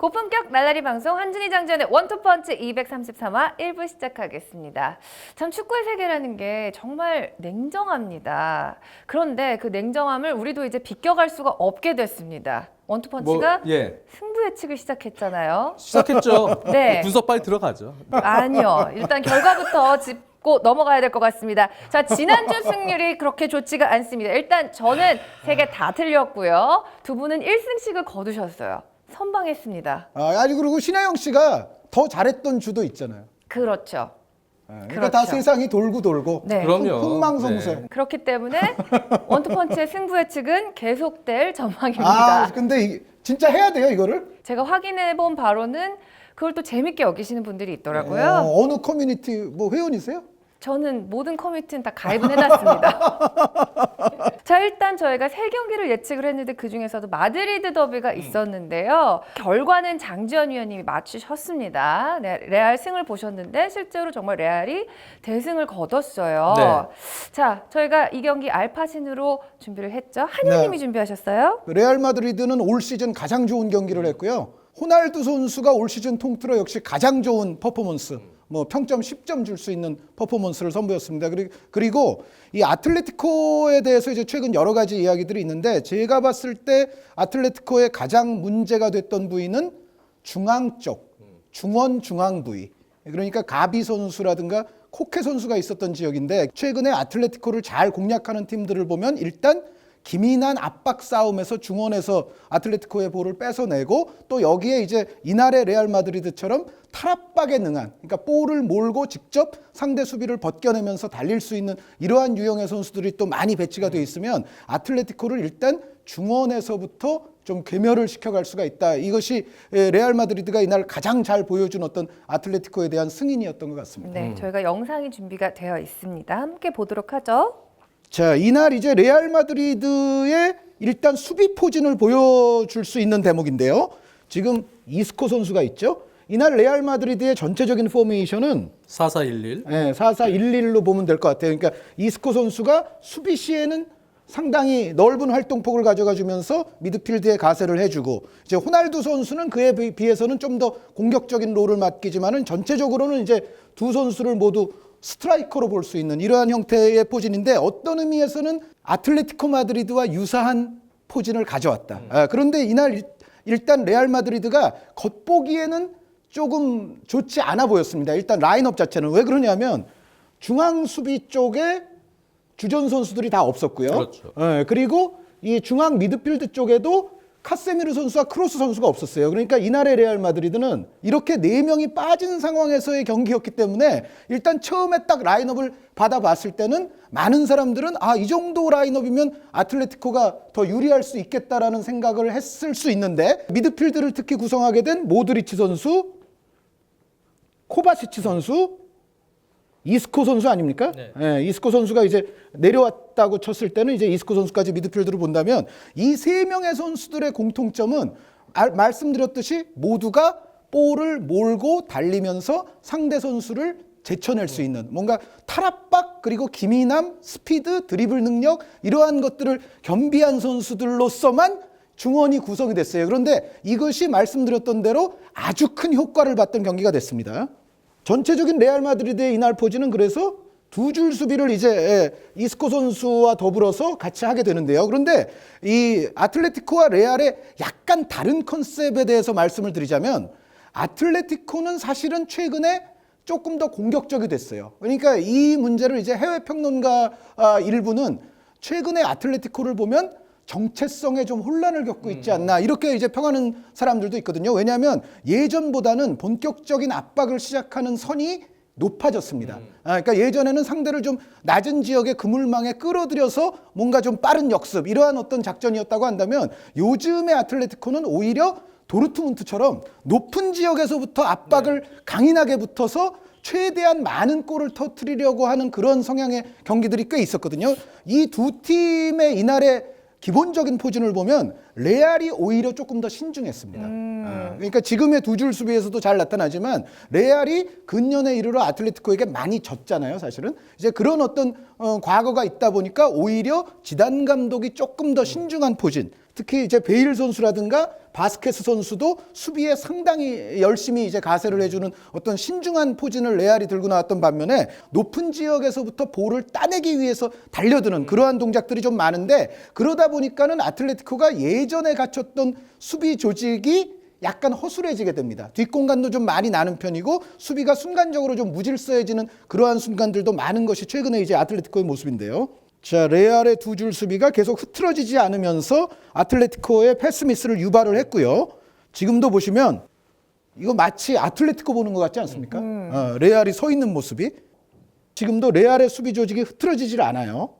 고품격 날라리 방송 한준희 장전의 원투펀치 233화 1부 시작하겠습니다. 참 축구의 세계라는 게 정말 냉정합니다. 그런데 그 냉정함을 우리도 이제 비껴갈 수가 없게 됐습니다. 원투펀치가 승부 예측을 시작했잖아요. 시작했죠. 네. 분석 빨리 들어가죠. 아니요. 일단 결과부터 짚고 넘어가야 될 것 같습니다. 자, 지난주 승률이 그렇게 좋지가 않습니다. 일단 저는 3개 다 틀렸고요. 두 분은 1승씩을 거두셨어요. 선방했습니다. 아니 그리고 신하영 씨가 더 잘했던 주도 있잖아요. 그렇죠. 그러니까 그렇죠. 다 세상이 돌고 네. 그럼요. 흥망성쇠. 네. 그렇기 때문에 원투펀치의 승부 예측은 계속될 전망입니다. 근데 진짜 해야 돼요 이거를? 제가 확인해 본 바로는 그걸 또 재밌게 여기시는 분들이 있더라고요. 어느 커뮤니티 뭐 회원이세요? 저는 모든 커뮤니티는 다 가입은 해놨습니다. 자, 일단 저희가 3경기를 예측을 했는데 그중에서도 마드리드 더비가 있었는데요. 결과는 장지현 위원님이 맞추셨습니다. 네, 레알 승을 보셨는데 실제로 정말 레알이 대승을 거뒀어요. 네. 자, 저희가 이 경기 알파신으로 준비를 했죠. 한현님이 준비하셨어요? 레알 마드리드는 올 시즌 가장 좋은 경기를 했고요. 호날두 선수가 올 시즌 통틀어 역시 가장 좋은 퍼포먼스, 뭐 평점 10점 줄 수 있는 퍼포먼스를 선보였습니다. 그리고 이 아틀레티코에 대해서 이제 최근 여러 가지 이야기들이 있는데 제가 봤을 때 아틀레티코의 가장 문제가 됐던 부위는 중앙 쪽, 중앙 부위. 그러니까 가비 선수라든가 코케 선수가 있었던 지역인데 최근에 아틀레티코를 잘 공략하는 팀들을 보면 일단 기민한 압박 싸움에서 중원에서 아틀레티코의 볼을 뺏어내고 또 여기에 이제 이날의 레알 마드리드처럼 탈압박에 능한, 그러니까 볼을 몰고 직접 상대 수비를 벗겨내면서 달릴 수 있는 이러한 유형의 선수들이 또 많이 배치가 돼 있으면 아틀레티코를 일단 중원에서부터 좀 괴멸을 시켜갈 수가 있다. 이것이 레알 마드리드가 이날 가장 잘 보여준 어떤 아틀레티코에 대한 승인이었던 것 같습니다. 네, 저희가 영상이 준비가 되어 있습니다. 함께 보도록 하죠. 자, 이날 이제 레알 마드리드의 일단 수비 포진을 보여줄 수 있는 대목인데요. 지금 이스코 선수가 있죠. 이날 레알 마드리드의 전체적인 포메이션은 4411. 네, 4411로 보면 될 것 같아요. 그러니까 이스코 선수가 수비 시에는 상당히 넓은 활동폭을 가져가 주면서 미드필드에 가세를 해주고 이제 호날두 선수는 그에 비해서는 좀 더 공격적인 롤을 맡기지만은 전체적으로는 이제 두 선수를 모두 스트라이커로 볼 수 있는 이러한 형태의 포진인데 어떤 의미에서는 아틀레티코 마드리드와 유사한 포진을 가져왔다. 그런데 이날 일단 레알 마드리드가 겉보기에는 조금 좋지 않아 보였습니다. 일단 라인업 자체는 왜 그러냐면 중앙 수비 쪽에 주전 선수들이 다 없었고요. 그렇죠. 그리고 이 중앙 미드필드 쪽에도 카세미르 선수와 크로스 선수가 없었어요. 그러니까 이날의 레알 마드리드는 이렇게 4명이 빠진 상황에서의 경기였기 때문에 일단 처음에 딱 라인업을 받아봤을 때는 많은 사람들은 이 정도 라인업이면 아틀레티코가 더 유리할 수 있겠다라는 생각을 했을 수 있는데 미드필드를 특히 구성하게 된 모드리치 선수, 코바시치 선수, 이스코 선수 아닙니까? 네. 이스코 선수가 이제 내려왔다고 쳤을 때는 이제 이스코 선수까지 미드필드로 본다면 이 3명의 선수들의 공통점은 말씀드렸듯이 모두가 볼을 몰고 달리면서 상대 선수를 제쳐낼 수 있는 뭔가 탈압박 그리고 기민함, 스피드, 드리블 능력 이러한 것들을 겸비한 선수들로서만 중원이 구성이 됐어요. 그런데 이것이 말씀드렸던 대로 아주 큰 효과를 봤던 경기가 됐습니다. 전체적인 레알 마드리드의 이날 포진은 그래서 두 줄 수비를 이제 이스코 선수와 더불어서 같이 하게 되는데요. 그런데 이 아틀레티코와 레알의 약간 다른 컨셉에 대해서 말씀을 드리자면 아틀레티코는 사실은 최근에 조금 더 공격적이 됐어요. 그러니까 이 문제를 이제 해외 평론가 일부는 최근에 아틀레티코를 보면 정체성에 좀 혼란을 겪고 있지 않나 이렇게 이제 평하는 사람들도 있거든요. 왜냐하면 예전보다는 본격적인 압박을 시작하는 선이 높아졌습니다. 그러니까 예전에는 상대를 좀 낮은 지역의 그물망에 끌어들여서 뭔가 좀 빠른 역습 이러한 어떤 작전이었다고 한다면 요즘의 아틀레티코는 오히려 도르트문트처럼 높은 지역에서부터 압박을 강인하게 붙어서 최대한 많은 골을 터뜨리려고 하는 그런 성향의 경기들이 꽤 있었거든요. 이 두 팀의 이날의 기본적인 포진을 보면 레알이 오히려 조금 더 신중했습니다. 그러니까 지금의 두 줄 수비에서도 잘 나타나지만 레알이 근년에 이르러 아틀레티코에게 많이 졌잖아요. 사실은 이제 그런 어떤 과거가 있다 보니까 오히려 지단 감독이 조금 더 신중한 포진, 특히 이제 베일 선수라든가 바스케스 선수도 수비에 상당히 열심히 이제 가세를 해주는 어떤 신중한 포진을 레알이 들고 나왔던 반면에 높은 지역에서부터 볼을 따내기 위해서 달려드는 그러한 동작들이 좀 많은데, 그러다 보니까는 아틀레티코가 예전에 갖췄던 수비 조직이 약간 허술해지게 됩니다. 뒷공간도 좀 많이 나는 편이고 수비가 순간적으로 좀 무질서해지는 그러한 순간들도 많은 것이 최근에 이제 아틀레티코의 모습인데요. 자, 레알의 두 줄 수비가 계속 흐트러지지 않으면서 아틀레티코의 패스 미스를 유발을 했고요. 지금도 보시면 이거 마치 아틀레티코 보는 것 같지 않습니까? 레알이 서 있는 모습이. 지금도 레알의 수비 조직이 흐트러지질 않아요.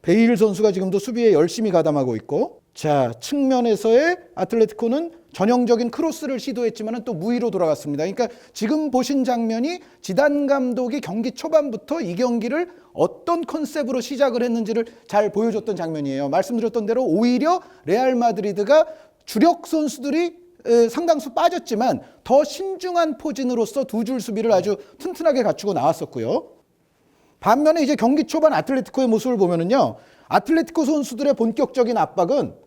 베일 선수가 지금도 수비에 열심히 가담하고 있고, 자, 측면에서의 아틀레티코는 전형적인 크로스를 시도했지만 또 무위로 돌아갔습니다. 그러니까 지금 보신 장면이 지단 감독이 경기 초반부터 이 경기를 어떤 컨셉으로 시작을 했는지를 잘 보여줬던 장면이에요. 말씀드렸던 대로 오히려 레알 마드리드가 주력 선수들이 상당수 빠졌지만 더 신중한 포진으로서 두 줄 수비를 아주 튼튼하게 갖추고 나왔었고요. 반면에 이제 경기 초반 아틀레티코의 모습을 보면은요, 아틀레티코 선수들의 본격적인 압박은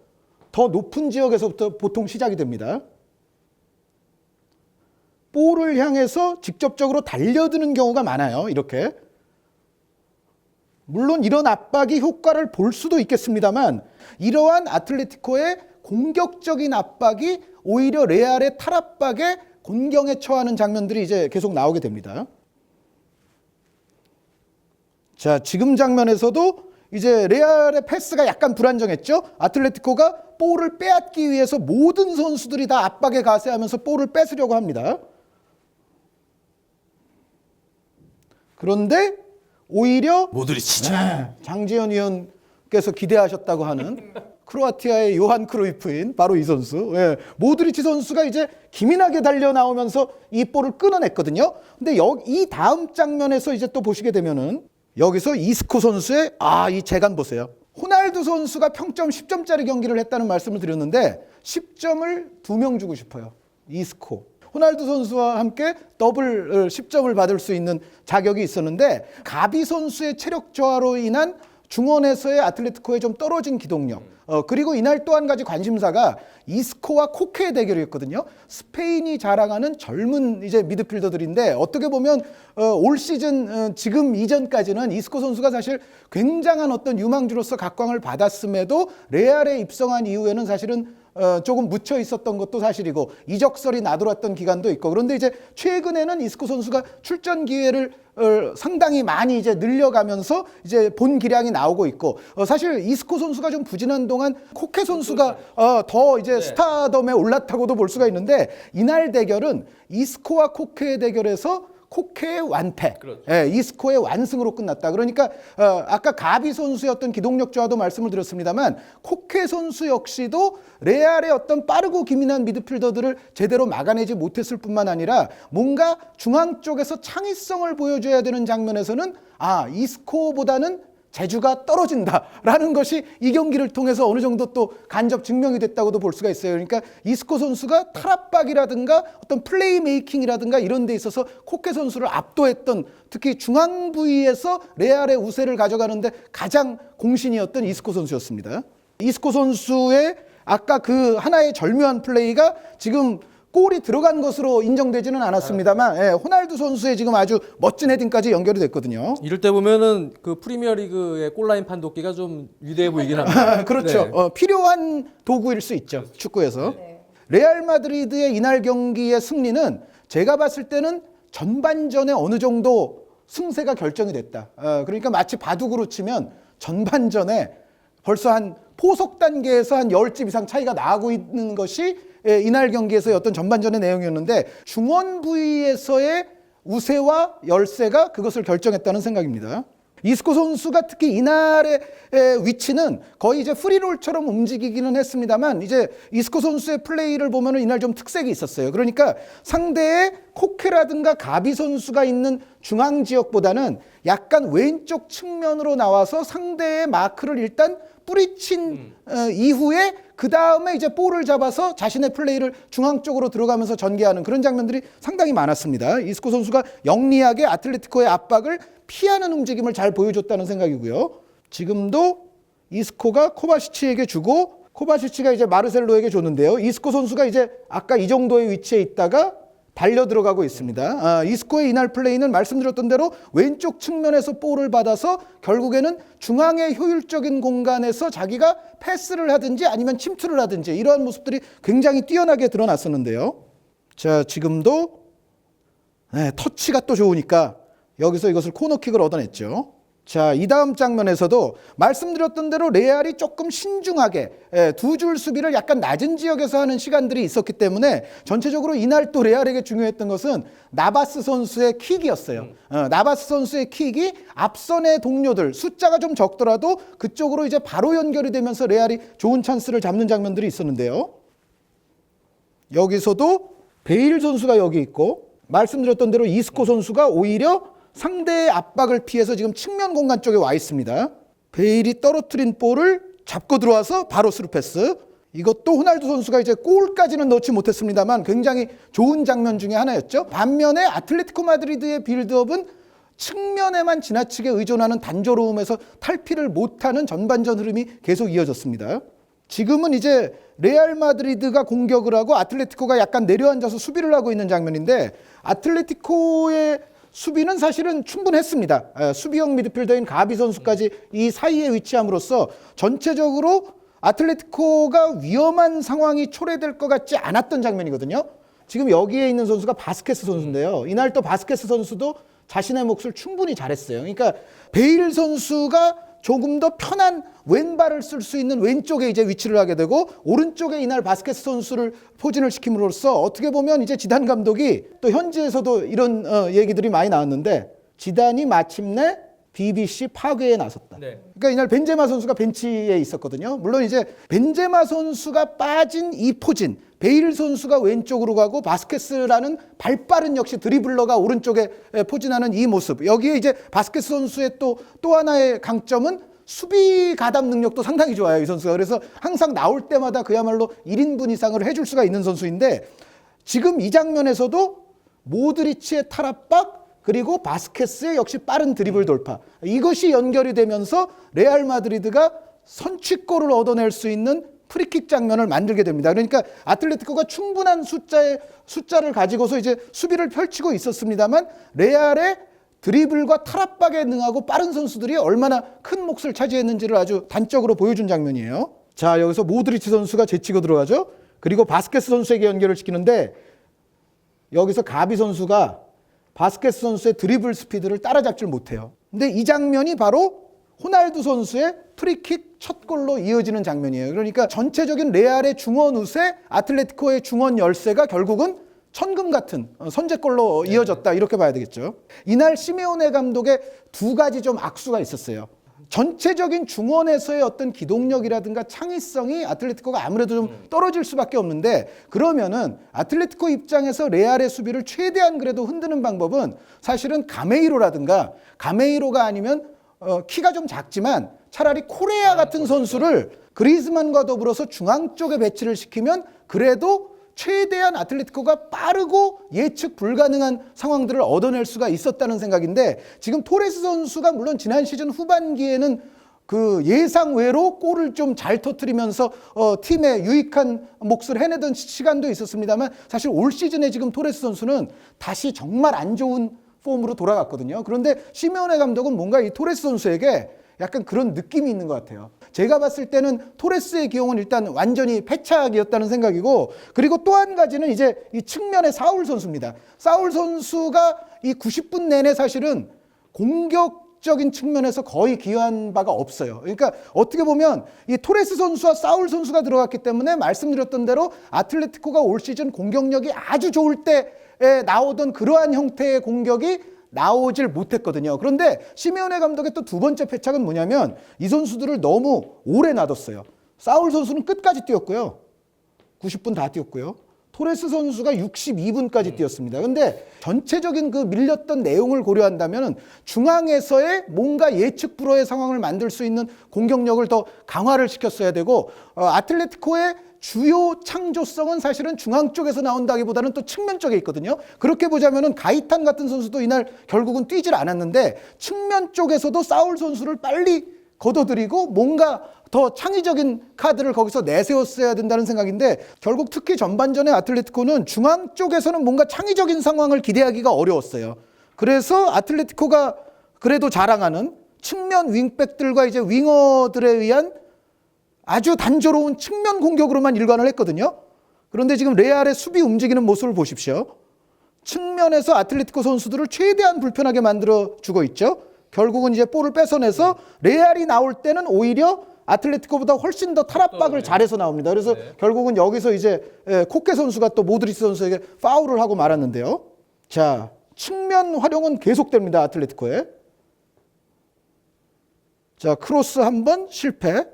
더 높은 지역에서부터 보통 시작이 됩니다. 볼을 향해서 직접적으로 달려드는 경우가 많아요. 이렇게. 물론 이런 압박이 효과를 볼 수도 있겠습니다만, 이러한 아틀레티코의 공격적인 압박이 오히려 레알의 탈압박에 곤경에 처하는 장면들이 이제 계속 나오게 됩니다. 자, 지금 장면에서도 이제 레알의 패스가 약간 불안정했죠. 아틀레티코가 볼을 빼앗기 위해서 모든 선수들이 다 압박에 가세하면서 볼을 뺏으려고 합니다. 그런데 오히려 모드리치죠. 장지현 위원께서 기대하셨다고 하는 크로아티아의 요한 크루이프인 바로 이 선수, 모드리치 선수가 이제 기민하게 달려 나오면서 이 볼을 끊어냈거든요. 근데 이 다음 장면에서 이제 또 보시게 되면은 여기서 이스코 선수의 이 재간 보세요. 호날두 선수가 평점 10점짜리 경기를 했다는 말씀을 드렸는데 10점을 2명 주고 싶어요. 이스코. 호날두 선수와 함께 더블 10점을 받을 수 있는 자격이 있었는데, 가비 선수의 체력 저하로 인한 중원에서의 아틀레티코의 좀 떨어진 기동력, 그리고 이날 또 한 가지 관심사가 이스코와 코케의 대결이었거든요. 스페인이 자랑하는 젊은 이제 미드필더들인데, 어떻게 보면 올 시즌 지금 이전까지는 이스코 선수가 사실 굉장한 어떤 유망주로서 각광을 받았음에도 레알에 입성한 이후에는 사실은 조금 묻혀 있었던 것도 사실이고 이적설이 나돌았던 기간도 있고, 그런데 이제 최근에는 이스코 선수가 출전 기회를 상당히 많이 이제 늘려가면서 이제 본 기량이 나오고 있고, 사실 이스코 선수가 좀 부진한 동안 코케 선수가 더 이제 스타덤에 올랐다고도 볼 수가 있는데, 이날 대결은 이스코와 코케의 대결에서 코케의 완패, 그렇죠. 이스코의 완승으로 끝났다. 그러니까 아까 가비 선수의 어떤 기동력 저하도 말씀을 드렸습니다만, 코케 선수 역시도 레알의 어떤 빠르고 기민한 미드필더들을 제대로 막아내지 못했을 뿐만 아니라 뭔가 중앙 쪽에서 창의성을 보여줘야 되는 장면에서는 이스코보다는 재주가 떨어진다라는 것이 이 경기를 통해서 어느 정도 또 간접 증명이 됐다고도 볼 수가 있어요. 그러니까 이스코 선수가 탈압박이라든가 어떤 플레이 메이킹이라든가 이런 데 있어서 코케 선수를 압도했던, 특히 중앙 부위에서 레알의 우세를 가져가는데 가장 공신이었던 이스코 선수였습니다. 이스코 선수의 아까 그 하나의 절묘한 플레이가 지금 골이 들어간 것으로 인정되지는 않았습니다만, 호날두 선수의 지금 아주 멋진 헤딩까지 연결이 됐거든요. 이럴 때 보면은 그 프리미어리그의 골라인 판독기가 좀 위대해 보이긴 합니다. 그렇죠. 네. 필요한 도구일 수 있죠. 축구에서. 레알 마드리드의 이날 경기의 승리는 제가 봤을 때는 전반전에 어느 정도 승세가 결정이 됐다. 그러니까 마치 바둑으로 치면 전반전에 벌써 한 포석 단계에서 한 10집 이상 차이가 나고 있는 것이 이날 경기에서의 어떤 전반전의 내용이었는데, 중원 부위에서의 우세와 열세가 그것을 결정했다는 생각입니다. 이스코 선수가 특히 이날의 위치는 거의 이제 프리롤처럼 움직이기는 했습니다만, 이제 이스코 선수의 플레이를 보면은 이날 좀 특색이 있었어요. 그러니까 상대의 코케라든가 가비 선수가 있는 중앙 지역보다는 약간 왼쪽 측면으로 나와서 상대의 마크를 일단 뿌리친 이후에 그 다음에 이제 볼을 잡아서 자신의 플레이를 중앙 쪽으로 들어가면서 전개하는 그런 장면들이 상당히 많았습니다. 이스코 선수가 영리하게 아틀레티코의 압박을 피하는 움직임을 잘 보여줬다는 생각이고요. 지금도 이스코가 코바시치에게 주고 코바시치가 이제 마르셀로에게 줬는데요. 이스코 선수가 이제 아까 이 정도의 위치에 있다가 달려 들어가고 있습니다. 이스코의 이날 플레이는 말씀드렸던 대로 왼쪽 측면에서 볼을 받아서 결국에는 중앙의 효율적인 공간에서 자기가 패스를 하든지 아니면 침투를 하든지 이러한 모습들이 굉장히 뛰어나게 드러났었는데요. 자, 지금도 터치가 또 좋으니까 여기서 이것을 코너킥을 얻어냈죠. 자, 이 다음 장면에서도 말씀드렸던 대로 레알이 조금 신중하게 두 줄 수비를 약간 낮은 지역에서 하는 시간들이 있었기 때문에 전체적으로 이날 또 레알에게 중요했던 것은 나바스 선수의 킥이었어요. 나바스 선수의 킥이 앞선의 동료들 숫자가 좀 적더라도 그쪽으로 이제 바로 연결이 되면서 레알이 좋은 찬스를 잡는 장면들이 있었는데요. 여기서도 베일 선수가 여기 있고 말씀드렸던 대로 이스코 선수가 오히려 상대의 압박을 피해서 지금 측면 공간 쪽에 와 있습니다. 베일이 떨어뜨린 볼을 잡고 들어와서 바로 스루 패스. 이것도 호날두 선수가 이제 골까지는 넣지 못했습니다만 굉장히 좋은 장면 중에 하나였죠. 반면에 아틀레티코 마드리드의 빌드업은 측면에만 지나치게 의존하는 단조로움에서 탈피를 못하는 전반전 흐름이 계속 이어졌습니다. 지금은 이제 레알 마드리드가 공격을 하고 아틀레티코가 약간 내려앉아서 수비를 하고 있는 장면인데 아틀레티코의 수비는 사실은 충분했습니다. 수비형 미드필더인 가비 선수까지 이 사이에 위치함으로써 전체적으로 아틀레티코가 위험한 상황이 초래될 것 같지 않았던 장면이거든요. 지금 여기에 있는 선수가 바스케스 선수인데요. 이날 또 바스케스 선수도 자신의 몫을 충분히 잘했어요. 그러니까 베일 선수가 조금 더 편한 왼발을 쓸 수 있는 왼쪽에 이제 위치를 하게 되고 오른쪽에 이날 바스케스 선수를 포진을 시킴으로써 어떻게 보면 이제 지단 감독이 또 현지에서도 이런 얘기들이 많이 나왔는데 지단이 마침내 BBC 파괴에 나섰다. 네. 그러니까 이날 벤제마 선수가 벤치에 있었거든요. 물론 이제 벤제마 선수가 빠진 이 포진, 베일 선수가 왼쪽으로 가고 바스케스라는 발빠른 역시 드리블러가 오른쪽에 포진하는 이 모습. 여기에 이제 바스케스 선수의 또 하나의 강점은 수비 가담 능력도 상당히 좋아요, 이 선수가. 그래서 항상 나올 때마다 그야말로 1인분 이상을 해줄 수가 있는 선수인데 지금 이 장면에서도 모드리치의 탈압박 그리고 바스케스의 역시 빠른 드리블 돌파. 이것이 연결이 되면서 레알 마드리드가 선취골을 얻어낼 수 있는 프리킥 장면을 만들게 됩니다. 그러니까 아틀레티코가 충분한 숫자를 가지고서 이제 수비를 펼치고 있었습니다만 레알의 드리블과 탈압박에 능하고 빠른 선수들이 얼마나 큰 몫을 차지했는지를 아주 단적으로 보여준 장면이에요. 자, 여기서 모드리치 선수가 제치고 들어가죠. 그리고 바스케스 선수에게 연결을 시키는데 여기서 가비 선수가 바스케스 선수의 드리블 스피드를 따라잡질 못해요. 근데 이 장면이 바로 호날두 선수의 프리킥 첫 골로 이어지는 장면이에요. 그러니까 전체적인 레알의 중원 우세, 아틀레티코의 중원 열세가 결국은 천금 같은 선제골로 이어졌다 이렇게 봐야 되겠죠. 이날 시메오네 감독의 두 가지 좀 악수가 있었어요. 전체적인 중원에서의 어떤 기동력이라든가 창의성이 아틀레티코가 아무래도 좀 떨어질 수밖에 없는데 그러면은 아틀레티코 입장에서 레알의 수비를 최대한 그래도 흔드는 방법은 사실은 가메이로라든가 가메이로가 아니면 키가 좀 작지만 차라리 코레아 같은 선수를 그리즈만과 더불어서 중앙 쪽에 배치를 시키면 그래도 최대한 아틀레티코가 빠르고 예측 불가능한 상황들을 얻어낼 수가 있었다는 생각인데 지금 토레스 선수가 물론 지난 시즌 후반기에는 그 예상 외로 골을 좀 잘 터뜨리면서 팀의 유익한 몫을 해내던 시간도 있었습니다만 사실 올 시즌에 지금 토레스 선수는 다시 정말 안 좋은 폼으로 돌아갔거든요. 그런데 시메오네 감독은 뭔가 이 토레스 선수에게 약간 그런 느낌이 있는 것 같아요. 제가 봤을 때는 토레스의 기용은 일단 완전히 패착이었다는 생각이고 그리고 또 한 가지는 이제 이 측면의 사울 선수입니다. 사울 선수가 이 90분 내내 사실은 공격적인 측면에서 거의 기여한 바가 없어요. 그러니까 어떻게 보면 이 토레스 선수와 사울 선수가 들어갔기 때문에 말씀드렸던 대로 아틀레티코가 올 시즌 공격력이 아주 좋을 때에 나오던 그러한 형태의 공격이 나오질 못했거든요. 그런데 시메오네 감독의 또 두 번째 패착은 뭐냐면 이 선수들을 너무 오래 놔뒀어요. 사울 선수는 끝까지 뛰었고요. 90분 다 뛰었고요. 토레스 선수가 62분까지 뛰었습니다. 근데 전체적인 그 밀렸던 내용을 고려한다면 중앙에서의 뭔가 예측 불허의 상황을 만들 수 있는 공격력을 더 강화를 시켰어야 되고 아틀레티코의 주요 창조성은 사실은 중앙 쪽에서 나온다기보다는 또 측면 쪽에 있거든요. 그렇게 보자면은 가이탄 같은 선수도 이날 결국은 뛰질 않았는데 측면 쪽에서도 사울 선수를 빨리 걷어들이고 뭔가 더 창의적인 카드를 거기서 내세웠어야 된다는 생각인데 결국 특히 전반전에 아틀레티코는 중앙 쪽에서는 뭔가 창의적인 상황을 기대하기가 어려웠어요. 그래서 아틀레티코가 그래도 자랑하는 측면 윙백들과 이제 윙어들에 의한 아주 단조로운 측면 공격으로만 일관을 했거든요. 그런데 지금 레알의 수비 움직이는 모습을 보십시오. 측면에서 아틀레티코 선수들을 최대한 불편하게 만들어 주고 있죠. 결국은 이제 볼을 뺏어내서 레알이 나올 때는 오히려 아틀레티코보다 훨씬 더 탈압박을 잘해서 나옵니다. 그래서 결국은 여기서 이제 코케 선수가 또 모드리치 선수에게 파울을 하고 말았는데요. 자, 측면 활용은 계속됩니다. 아틀레티코에. 자, 크로스 한번 실패.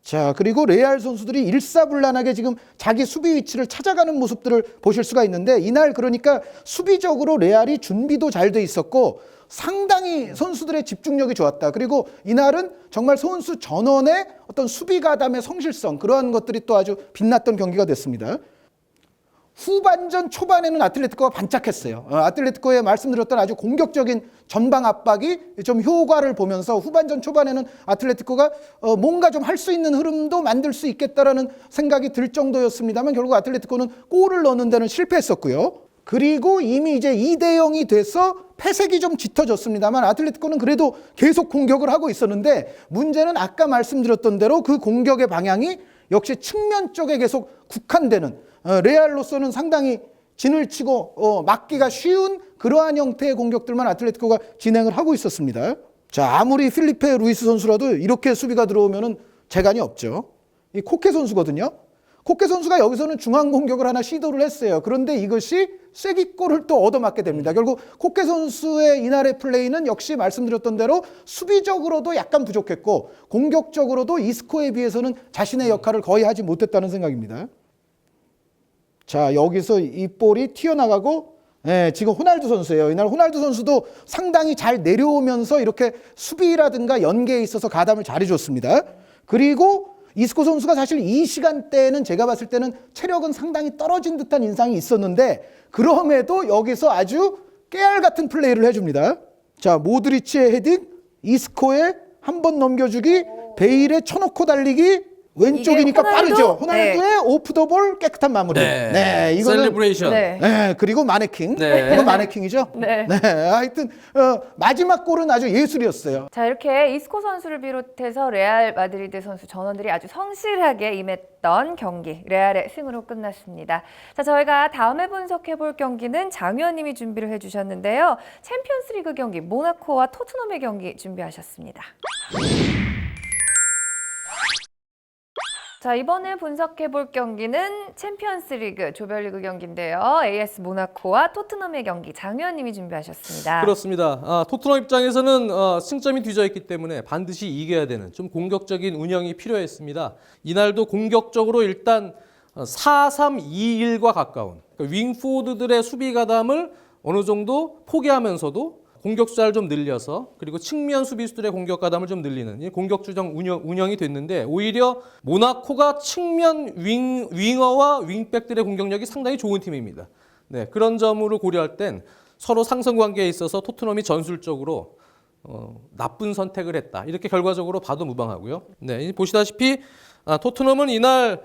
자, 그리고 레알 선수들이 일사불란하게 지금 자기 수비 위치를 찾아가는 모습들을 보실 수가 있는데 이날 그러니까 수비적으로 레알이 준비도 잘 돼 있었고 상당히 선수들의 집중력이 좋았다. 그리고 이날은 정말 선수 전원의 어떤 수비 가담의 성실성 그러한 것들이 또 아주 빛났던 경기가 됐습니다. 후반전 초반에는 아틀레티코가 반짝했어요. 아틀레티코의 말씀드렸던 아주 공격적인 전방 압박이 좀 효과를 보면서 후반전 초반에는 아틀레티코가 뭔가 좀 할 수 있는 흐름도 만들 수 있겠다라는 생각이 들 정도였습니다만 결국 아틀레티코는 골을 넣는 데는 실패했었고요. 그리고 이미 이제 2대0이 돼서 패색이 좀 짙어졌습니다만 아틀레티코는 그래도 계속 공격을 하고 있었는데 문제는 아까 말씀드렸던 대로 그 공격의 방향이 역시 측면 쪽에 계속 국한되는 레알로서는 상당히 진을 치고 막기가 쉬운 그러한 형태의 공격들만 아틀레티코가 진행을 하고 있었습니다. 자, 아무리 필리페 루이스 선수라도 이렇게 수비가 들어오면은 재간이 없죠. 이 코케 선수거든요. 코케 선수가 여기서는 중앙 공격을 하나 시도를 했어요. 그런데 이것이 쐐기골을 또 얻어맞게 됩니다. 결국 코케 선수의 이날의 플레이는 역시 말씀드렸던 대로 수비적으로도 약간 부족했고 공격적으로도 이스코에 비해서는 자신의 역할을 거의 하지 못했다는 생각입니다. 자, 여기서 이 볼이 튀어나가고 지금 호날두 선수예요. 이날 호날두 선수도 상당히 잘 내려오면서 이렇게 수비라든가 연계에 있어서 가담을 잘해줬습니다. 그리고 이스코 선수가 사실 이 시간대에는 제가 봤을 때는 체력은 상당히 떨어진 듯한 인상이 있었는데 그럼에도 여기서 아주 깨알 같은 플레이를 해줍니다. 자, 모드리치의 헤딩, 이스코의 한 번 넘겨주기, 베일의 쳐놓고 달리기, 왼쪽이니까 빠르죠. 호날두의 오프 더 볼 깨끗한 마무리. 네, 이거는 셀레브레이션. 네, 그리고 마네킹. 네. 이건 마네킹이죠. 네. 하여튼 마지막 골은 아주 예술이었어요. 자, 이렇게 이스코 선수를 비롯해서 레알 마드리드 선수 전원들이 아주 성실하게 임했던 경기, 레알의 승으로 끝났습니다. 자, 저희가 다음에 분석해 볼 경기는 장 의원님이 준비를 해주셨는데요. 챔피언스리그 경기, 모나코와 토트넘의 경기 준비하셨습니다. 자, 이번에 분석해 볼 경기는 챔피언스리그 조별리그 경기인데요. AS 모나코와 토트넘의 경기 장 의원님이 준비하셨습니다. 그렇습니다. 토트넘 입장에서는 승점이 뒤져 있기 때문에 반드시 이겨야 되는 좀 공격적인 운영이 필요했습니다. 이날도 공격적으로 일단 4-3-2-1과 가까운 그러니까 윙포드들의 수비 가담을 어느 정도 포기하면서도 공격 숫자를 좀 늘려서 그리고 측면 수비수들의 공격 가담을 좀 늘리는 공격주정 운영이 됐는데 오히려 모나코가 측면 윙어와 윙백들의 공격력이 상당히 좋은 팀입니다. 네, 그런 점으로 고려할 땐 서로 상성 관계에 있어서 토트넘이 전술적으로 나쁜 선택을 했다. 이렇게 결과적으로 봐도 무방하고요. 네, 보시다시피 토트넘은 이날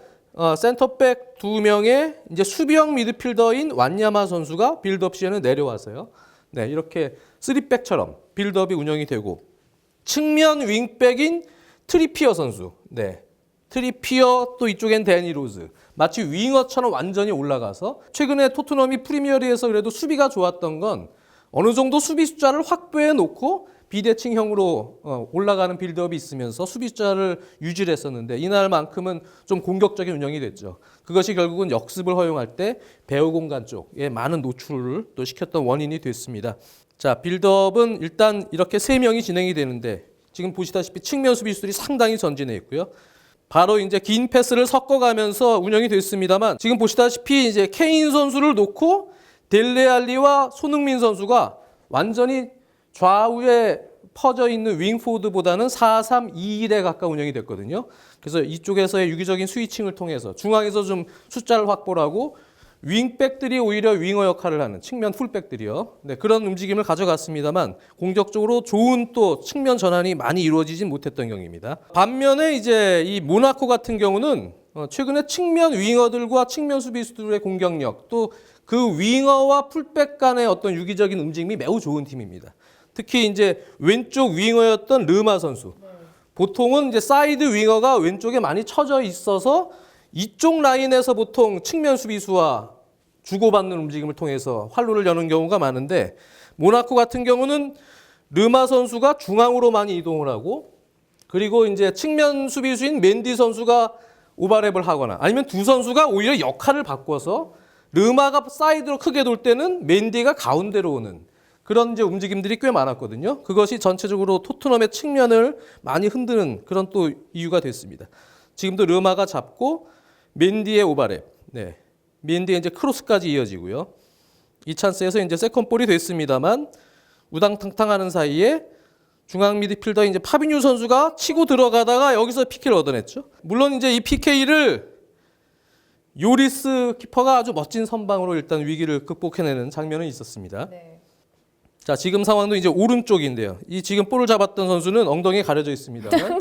센터백 2명의 이제 수비형 미드필더인 완야마 선수가 빌드업 시에는 내려와서요. 네, 이렇게 3백처럼 빌드업이 운영이 되고 측면 윙백인 트리피어 선수, 네, 트리피어 또 이쪽엔 데니 로즈 마치 윙어처럼 완전히 올라가서 최근에 토트넘이 프리미어리그에서 그래도 수비가 좋았던 건 어느 정도 수비 숫자를 확보해 놓고 비대칭형으로 올라가는 빌드업이 있으면서 수비 숫자를 유지를 했었는데 이날만큼은 좀 공격적인 운영이 됐죠. 그것이 결국은 역습을 허용할 때 배후 공간 쪽에 많은 노출을 또 시켰던 원인이 됐습니다. 자, 빌드업은 일단 이렇게 3명이 진행이 되는데 지금 보시다시피 측면 수비수들이 상당히 전진해 있고요. 바로 이제 긴 패스를 섞어가면서 운영이 됐습니다만 지금 보시다시피 이제 케인 선수를 놓고 델레알리와 손흥민 선수가 완전히 좌우에 퍼져 있는 윙포드보다는 4-3-2-1에 가까운 운영이 됐거든요. 그래서 이쪽에서의 유기적인 스위칭을 통해서 중앙에서 좀 숫자를 확보를 하고 윙백들이 오히려 윙어 역할을 하는 측면 풀백들이요. 네, 그런 움직임을 가져갔습니다만 공격적으로 좋은 또 측면 전환이 많이 이루어지진 못했던 경기입니다. 반면에 이제 이 모나코 같은 경우는 최근에 측면 윙어들과 측면 수비수들의 공격력 또 그 윙어와 풀백 간의 어떤 유기적인 움직임이 매우 좋은 팀입니다. 특히 이제 왼쪽 윙어였던 르마 선수. 보통은 이제 사이드 윙어가 왼쪽에 많이 쳐져 있어서 이쪽 라인에서 보통 측면 수비수와 주고받는 움직임을 통해서 활로를 여는 경우가 많은데 모나코 같은 경우는 르마 선수가 중앙으로 많이 이동을 하고 그리고 이제 측면 수비수인 맨디 선수가 오버랩을 하거나 아니면 두 선수가 오히려 역할을 바꿔서 르마가 사이드로 크게 돌 때는 맨디가 가운데로 오는 그런 이제 움직임들이 꽤 많았거든요. 그것이 전체적으로 토트넘의 측면을 많이 흔드는 그런 또 이유가 됐습니다. 지금도 르마가 잡고 맨디의 오버랩, 네, 맨디의 이제 크로스까지 이어지고요. 이 찬스에서 이제 세컨볼이 됐습니다만 우당탕탕하는 사이에 중앙 미드필더 이제 파비뉴 선수가 치고 들어가다가 여기서 PK를 얻어냈죠. 물론 이제 이 PK를 요리스 키퍼가 아주 멋진 선방으로 일단 위기를 극복해내는 장면은 있었습니다. 네. 자, 지금 상황도 이제 오른쪽인데요. 이 지금 볼을 잡았던 선수는 엉덩이에 가려져 있습니다만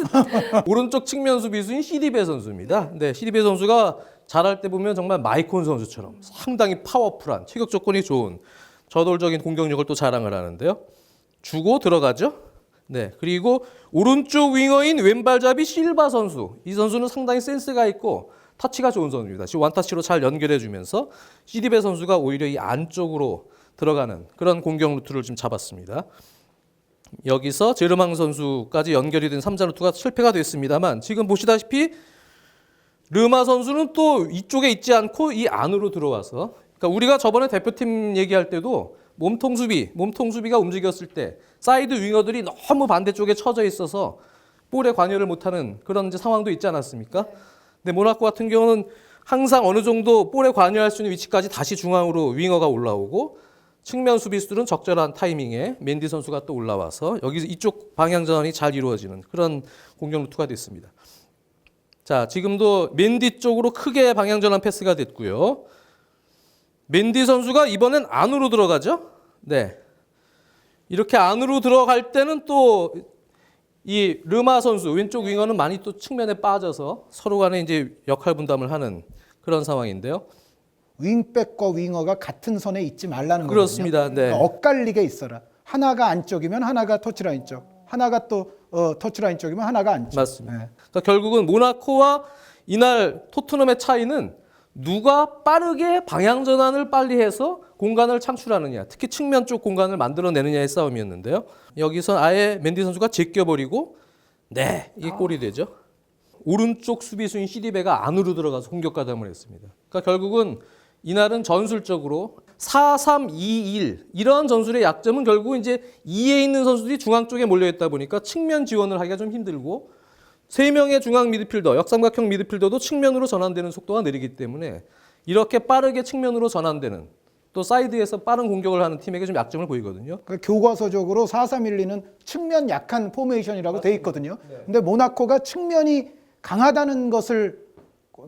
오른쪽 측면 수비수인 시디베 선수입니다. 네, 시디베 선수가 잘할 때 보면 정말 마이콘 선수처럼 상당히 파워풀한 체격 조건이 좋은 저돌적인 공격력을 또 자랑을 하는데요. 주고 들어가죠. 네, 그리고 오른쪽 윙어인 왼발잡이 실바 선수. 이 선수는 상당히 센스가 있고 터치가 좋은 선수입니다. 지금 원터치로 잘 연결해주면서 시디베 선수가 오히려 이 안쪽으로 들어가는 그런 공격 루트를 좀 잡았습니다. 여기서 제르망 선수까지 연결이 된 3자 루트가 실패가 됐습니다만 지금 보시다시피 르마 선수는 또 이쪽에 있지 않고 이 안으로 들어와서 그러니까 우리가 저번에 대표팀 얘기할 때도 몸통 수비가 움직였을 때 사이드 윙어들이 너무 반대쪽에 쳐져 있어서 볼에 관여를 못하는 그런 이제 상황도 있지 않았습니까? 근데 모나코 같은 경우는 항상 어느 정도 볼에 관여할 수 있는 위치까지 다시 중앙으로 윙어가 올라오고 측면 수비수들은 적절한 타이밍에 맨디 선수가 또 올라와서 여기서 이쪽 방향 전환이 잘 이루어지는 그런 공격 루트가 됐습니다. 자, 지금도 맨디 쪽으로 크게 방향 전환 패스가 됐고요. 맨디 선수가 이번엔 안으로 들어가죠. 네, 이렇게 안으로 들어갈 때는 또 이 르마 선수 왼쪽 윙어는 많이 또 측면에 빠져서 서로 간에 이제 역할 분담을 하는 그런 상황인데요. 윙백과 윙어가 같은 선에 있지 말라는 거거든요. 그렇습니다. 네. 그러니까 엇갈리게 있어라. 하나가 안쪽이면 하나가 터치라인 쪽, 하나가 또 터치라인 쪽이면 하나가 안쪽. 맞습니다. 네. 그러니까 결국은 모나코와 이날 토트넘의 차이는 누가 빠르게 방향 전환을 빨리 해서 공간을 창출하느냐, 특히 측면 쪽 공간을 만들어내느냐의 싸움이었는데요. 여기서 아예 맨디 선수가 제껴버리고 네, 이게 골이 되죠. 오른쪽 수비수인 시디베가 안으로 들어가서 공격 가담을 했습니다. 그러니까 결국은 이날은 전술적으로 4-3-2-1 이런 전술의 약점은 결국 이제 2에 있는 선수들이 중앙 쪽에 몰려 있다 보니까 측면 지원을 하기가 좀 힘들고 3명의 중앙 미드필더, 역삼각형 미드필더도 측면으로 전환되는 속도가 느리기 때문에 이렇게 빠르게 측면으로 전환되는 또 사이드에서 빠른 공격을 하는 팀에게 좀 약점을 보이거든요. 그러니까 교과서적으로 4-3-1-2는 측면 약한 포메이션이라고 돼 있거든요. 근데 모나코가 측면이 강하다는 것을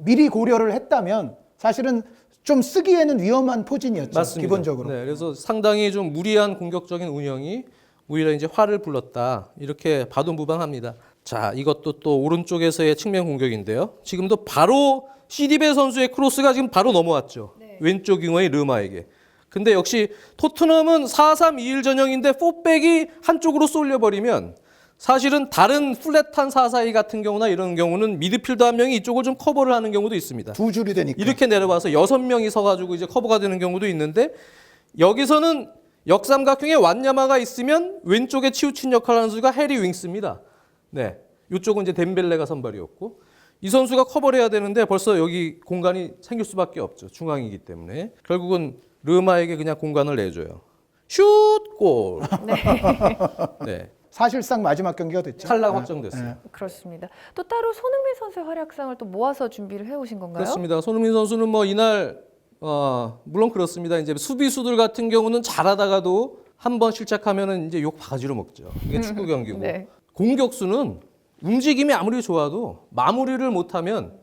미리 고려를 했다면 사실은 좀 쓰기에는 위험한 포진이었죠. 맞습니다. 기본적으로. 네, 그래서 상당히 좀 무리한 공격적인 운영이 오히려 이제 화를 불렀다. 이렇게 봐도 무방합니다. 자, 이것도 또 오른쪽에서의 측면 공격인데요. 지금도 바로 시디베 선수의 크로스가 지금 바로 넘어왔죠. 네. 왼쪽 윙어의 르마에게. 근데 역시 토트넘은 4-3-2-1 전형인데 4백이 한쪽으로 쏠려버리면 사실은 다른 플랫한 4-4-2 같은 경우나 이런 경우는 미드필더 한 명이 이쪽을 좀 커버를 하는 경우도 있습니다. 두 줄이 되니까. 이렇게 내려와서 6명이 서가지고 이제 커버가 되는 경우도 있는데 여기서는 역삼각형에 완야마가 있으면 왼쪽에 치우친 역할을 하는 선수가 해리 윙스입니다. 네, 이쪽은 이제 덴벨레가 선발이었고 이 선수가 커버를 해야 되는데 벌써 여기 공간이 생길 수밖에 없죠. 중앙이기 때문에 결국은 르마에게 그냥 공간을 내줘요. 슛! 골! 네. 사실상 마지막 경기가 됐죠. 탈락 확정됐어요. 그렇습니다. 또 따로 손흥민 선수의 활약상을 또 모아서 준비를 해오신 건가요? 그렇습니다. 손흥민 선수는 뭐 이날 물론 그렇습니다. 이제 수비수들 같은 경우는 잘하다가도 한번 실책하면은 이제 욕 바가지로 먹죠. 이게 축구 경기고 네. 공격수는 움직임이 아무리 좋아도 마무리를 못하면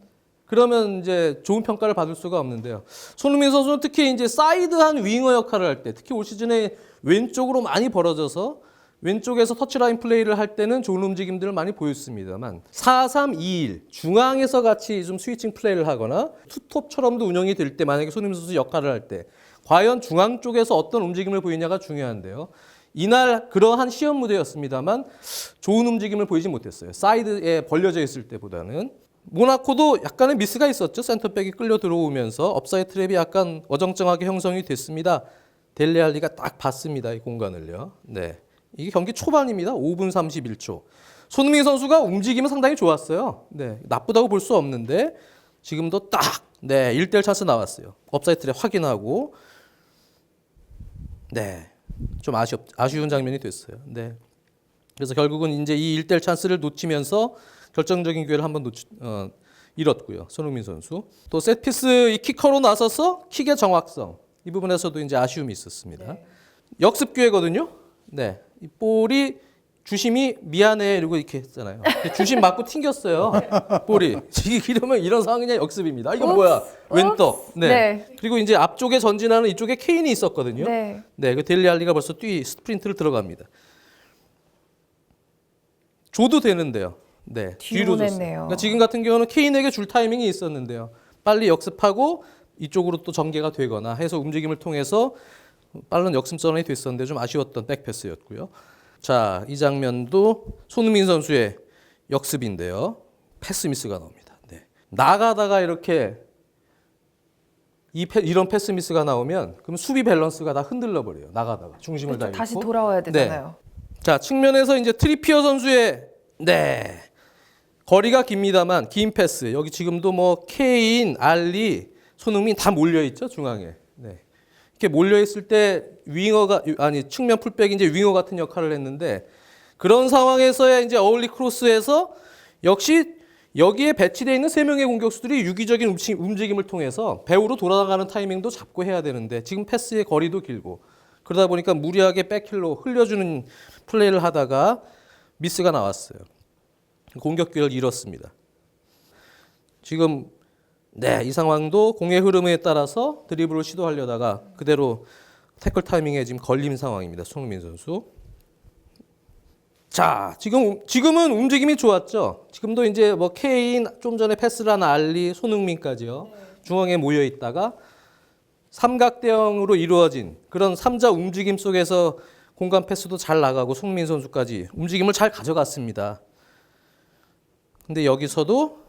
그러면 이제 좋은 평가를 받을 수가 없는데요. 손흥민 선수는 특히 이제 사이드한 윙어 역할을 할 때, 특히 올 시즌에 왼쪽으로 많이 벌어져서 왼쪽에서 터치라인 플레이를 할 때는 좋은 움직임들을 많이 보였습니다만 4-3-2-1 중앙에서 같이 좀 스위칭 플레이를 하거나 투톱처럼도 운영이 될 때 만약에 손흥민 선수 역할을 할 때 과연 중앙 쪽에서 어떤 움직임을 보이냐가 중요한데요. 이날 그러한 시험 무대였습니다만 좋은 움직임을 보이지 못했어요. 사이드에 벌려져 있을 때보다는. 모나코도 약간의 미스가 있었죠. 센터백이 끌려 들어오면서 업사이드 트랩이 약간 어정쩡하게 형성이 됐습니다. 델레알리가 딱 봤습니다. 이 공간을요. 네. 이게 경기 초반입니다. 5분 31초. 손흥민 선수가 움직임은 상당히 좋았어요. 네. 나쁘다고 볼 수 없는데 지금도 딱 1대1 찬스 나왔어요. 업사이드 트랩 확인하고 좀 아쉬운 장면이 됐어요. 네. 그래서 결국은 이제 이 1대1 찬스를 놓치면서 결정적인 기회를 한번 잃었고요. 손흥민 선수. 또 세트피스 이 키커로 나서서 킥의 정확성. 이 부분에서도 이제 아쉬움이 있었습니다. 역습 기회거든요. 네. 이 볼이 주심이 미안해 이러고 이렇게 했잖아요. 주심 맞고 튕겼어요. 볼이. 이러면 이런 상황이냐 역습입니다. 이거 뭐야? 왼떡. 네. 그리고 이제 앞쪽에 전진하는 이쪽에 케인이 있었거든요. 네. 그 델리알리가 벌써 스프린트를 들어갑니다. 줘도 되는데요. 네. 뒤로 줬어요. 냈네요. 그러니까 지금 같은 경우는 케인에게 줄 타이밍이 있었는데요. 빨리 역습하고 이쪽으로 또 전개가 되거나 해서 움직임을 통해서 빠른 역습전이 됐었는데 좀 아쉬웠던 백패스였고요. 자, 이 장면도 손흥민 선수의 역습인데요. 패스 미스가 나옵니다. 네. 나가다가 이렇게 이런 패스 미스가 나오면 그럼 수비 밸런스가 다 흔들려 버려요. 나가다가 중심을 다 잃고. 다시 돌아와야 되잖아요. 자, 측면에서 이제 트리피어 선수의 거리가 깁니다만 긴 패스. 여기 지금도 뭐 케인, 알리, 손흥민 다 몰려 있죠, 중앙에. 네. 이렇게 몰려 있을 때 측면 풀백이 이제 윙어 같은 역할을 했는데 그런 상황에서의 이제 어울리 크로스에서 역시 여기에 배치되어 있는 3명의 공격수들이 유기적인 움직임을 통해서 배우로 돌아가는 타이밍도 잡고 해야 되는데 지금 패스의 거리도 길고 그러다 보니까 무리하게 백힐로 흘려주는 플레이를 하다가 미스가 나왔어요. 공격 기회를 잃었습니다. 지금 이 상황도 공의 흐름에 따라서 드리블을 시도하려다가 그대로 태클 타이밍에 지금 걸린 상황입니다. 손흥민 선수. 자, 지금은 움직임이 좋았죠. 지금도 이제 뭐 케인, 좀 전에 패스를 한 알리, 손흥민까지요. 중앙에 모여 있다가 삼각대형으로 이루어진 그런 3자 움직임 속에서 공간 패스도 잘 나가고 손흥민 선수까지 움직임을 잘 가져갔습니다. 근데 여기서도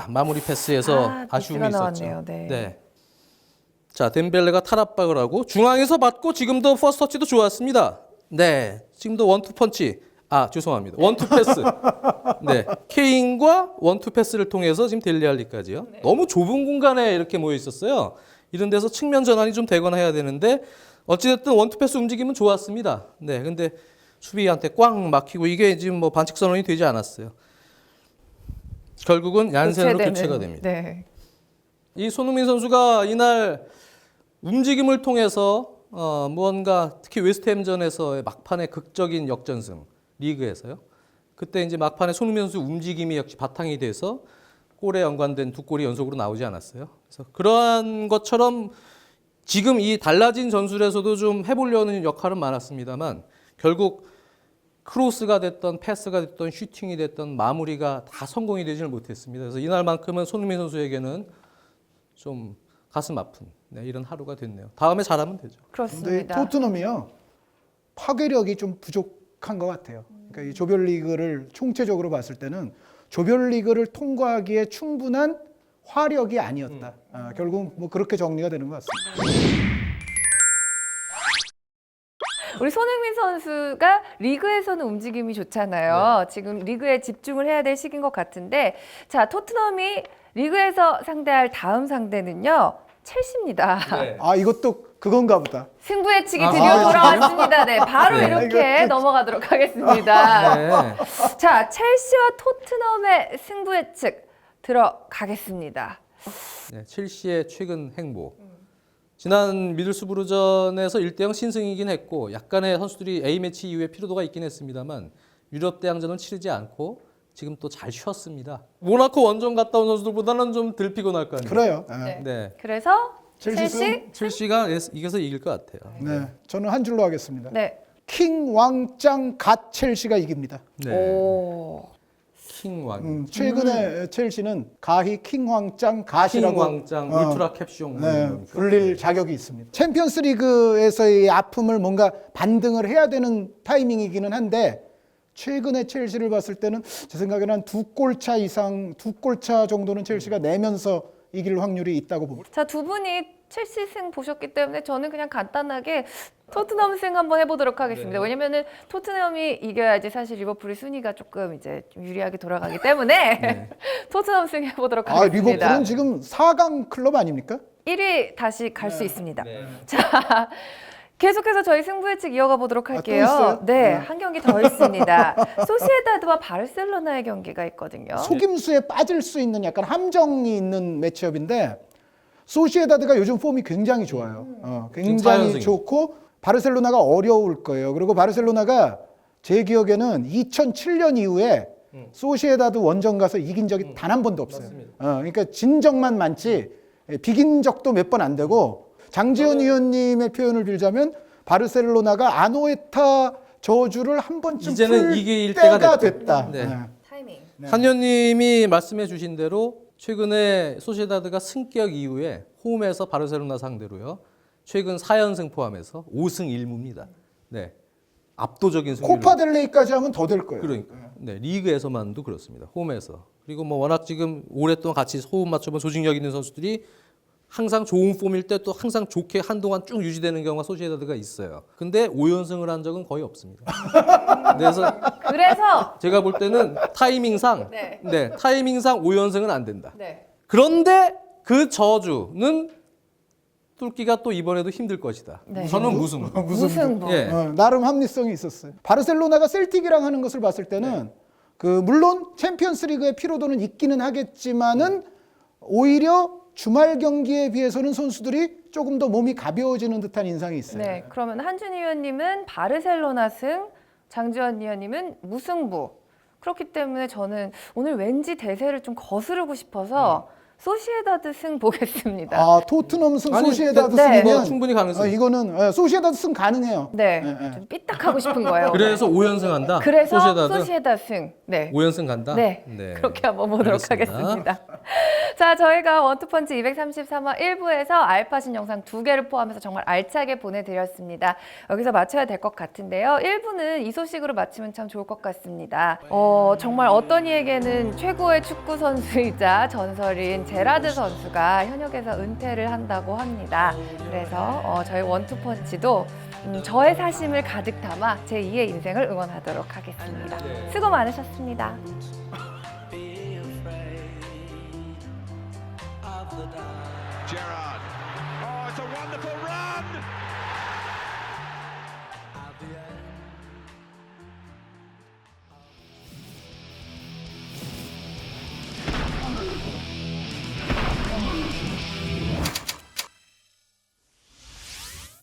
마무리 패스에서 아쉬움이 있었죠. 나왔네요. 네. 자, 덴벨레가 탈압박을 하고 중앙에서 받고 지금도 퍼스트 터치도 좋았습니다. 지금도 원투 펀치. 죄송합니다. 원투 패스. 케인과 원투 패스를 통해서 지금 델리알리까지요. 너무 좁은 공간에 이렇게 모여 있었어요. 이런 데서 측면 전환이 좀 되거나 해야 되는데 어찌됐든 원투 패스 움직임은 좋았습니다. 근데 수비한테 꽉 막히고 이게 지금 뭐 반칙 선언이 되지 않았어요. 결국은 얀센으로 교체가 됩니다. 이 손흥민 선수가 이날 움직임을 통해서 무언가 특히 웨스트햄전에서의 막판의 극적인 역전승 리그에서요. 그때 이제 막판에 손흥민 선수 움직임이 역시 바탕이 돼서 골에 연관된 2골이 연속으로 나오지 않았어요. 그래서 그러한 것처럼 지금 이 달라진 전술에서도 좀 해보려는 역할은 많았습니다만 결국 크로스가 됐던 패스가 됐던 슈팅이 됐던 마무리가 다 성공이 되지를 못했습니다. 그래서 이날만큼은 손흥민 선수에게는 좀 가슴 아픈 이런 하루가 됐네요. 다음에 잘하면 되죠. 그렇습니다. 근데 토트넘이요 파괴력이 좀 부족한 것 같아요. 그러니까 이 조별리그를 총체적으로 봤을 때는 조별리그를 통과하기에 충분한 화력이 아니었다. 결국 뭐 그렇게 정리가 되는 것 같습니다. 우리 손흥민 선수가 리그에서는 움직임이 좋잖아요. 지금 리그에 집중을 해야 될 시기인 것 같은데 자, 토트넘이 리그에서 상대할 다음 상대는요. 첼시입니다. 이것도 그건가 보다. 승부 예측이 드디어 돌아왔습니다. 바로 이렇게 넘어가도록 하겠습니다. 자, 첼시와 토트넘의 승부 예측 들어가겠습니다. 첼시의 최근 행보. 지난 미들스부르전에서 1대0 신승이긴 했고 약간의 선수들이 A매치 이후에 피로도가 있긴 했습니다만 유럽 대항전은 치르지 않고 지금 또 잘 쉬었습니다. 모나코 원정 갔다 온 선수들보다는 좀 덜 피곤할 거 아니에요. 그래요. 예. 네. 네. 그래서 첼시 첼시? 첼시가 이겨서 이길 것 같아요. 네, 저는 한 줄로 하겠습니다. 네. 킹 왕짱 갓 첼시가 이깁니다. 네. 오. 킹왕. 최근에 첼시는 가히 킹 왕짱 갓이라고 킹왕짱 울트라 캡숑. 네, 불릴 자격이 있습니다. 챔피언스리그에서의 아픔을 뭔가 반등을 해야 되는 타이밍이기는 한데 최근에 첼시를 봤을 때는 제 생각에는 한 2골차 이상, 2골차 정도는 첼시가 내면서 이길 확률이 있다고 봅니다. 자, 두 분이 첼시 승 보셨기 때문에 저는 그냥 간단하게 토트넘 승 한번 해보도록 하겠습니다. 왜냐면은 토트넘이 이겨야지 사실 리버풀이 순위가 조금 이제 좀 유리하게 돌아가기 때문에 토트넘 승 해보도록 아, 하겠습니다. 리버풀은 지금 4강 클럽 아닙니까? 1위 다시 갈 수 있습니다. 자, 계속해서 저희 승부 예측 이어가 보도록 할게요. 있어요? 네, 한 경기 더 있습니다. 소시에다드와 바르셀로나의 경기가 있거든요. 속임수에 빠질 수 있는 약간 함정이 있는 매치업인데 소시에다드가 요즘 폼이 굉장히 좋아요. 굉장히 4연승이에요. 좋고 바르셀로나가 어려울 거예요. 그리고 바르셀로나가 제 기억에는 2007년 이후에 소시에다드 원정 가서 이긴 적이 단 한 번도 없어요. 그러니까 진적만 많지 비긴 적도 몇 번 안 되고 장지현 위원님의 표현을 빌자면 바르셀로나가 아노에타 저주를 한 번쯤 이제는 풀 이길 때가 때가 됐다. 네. 타이밍. 한현님이 말씀해 주신 대로 최근에 소시에다드가 승격 이후에 홈에서 바르셀로나 상대로요. 최근 4연승 포함해서 5승 1무입니다. 네. 압도적인 승률. 코파델레이까지 하면 더 될 거예요. 그러니까. 네, 리그에서만도 그렇습니다. 홈에서. 그리고 뭐 워낙 지금 오랫동안 같이 호흡 맞춰본 조직력 있는 선수들이 항상 좋은 폼일 때 또 항상 좋게 한동안 쭉 유지되는 경우가 소시에다드가 있어요. 근데 5연승을 한 적은 거의 없습니다. 그래서 제가 볼 때는 타이밍상 네. 타이밍상 5연승은 안 된다. 네. 그런데 그 저주는 뚫기가 또 이번에도 힘들 것이다. 네. 저는 무승부. 무승부. 예. 나름 합리성이 있었어요. 바르셀로나가 셀틱이랑 하는 것을 봤을 때는 그 물론 챔피언스리그의 피로도는 있기는 하겠지만은 오히려 주말 경기에 비해서는 선수들이 조금 더 몸이 가벼워지는 듯한 인상이 있어요. 네, 그러면 한준희 위원님은 바르셀로나 승, 장지현 위원님은 무승부. 그렇기 때문에 저는 오늘 왠지 대세를 좀 거스르고 싶어서 소시에다드 승 보겠습니다. 아, 토트넘 승, 아니, 소시에다드 네. 승이면 뭐 충분히 가능성이 이거는 소시에다드 승 가능해요. 네, 네. 좀 삐딱하고 싶은 거예요. 그래서 5연승 한다. 그래서 소시에다드 소시에다드 승. 네. 5연승 간다. 네, 그렇게 한번 보도록 알겠습니다. 하겠습니다. 자, 저희가 원투펀치 233화 1부에서 알파신 영상 2개를 포함해서 정말 알차게 보내드렸습니다. 여기서 마쳐야 될 것 같은데요. 1부는 이 소식으로 마치면 참 좋을 것 같습니다. 정말 어떤 이에게는 최고의 축구 선수이자 전설인 제라드 선수가 현역에서 은퇴를 한다고 합니다. 그래서 저희 원투펀치도 저의 사심을 가득 담아 제2의 인생을 응원하도록 하겠습니다. 수고 많으셨습니다. Gerrard. Oh, it's a wonderful run!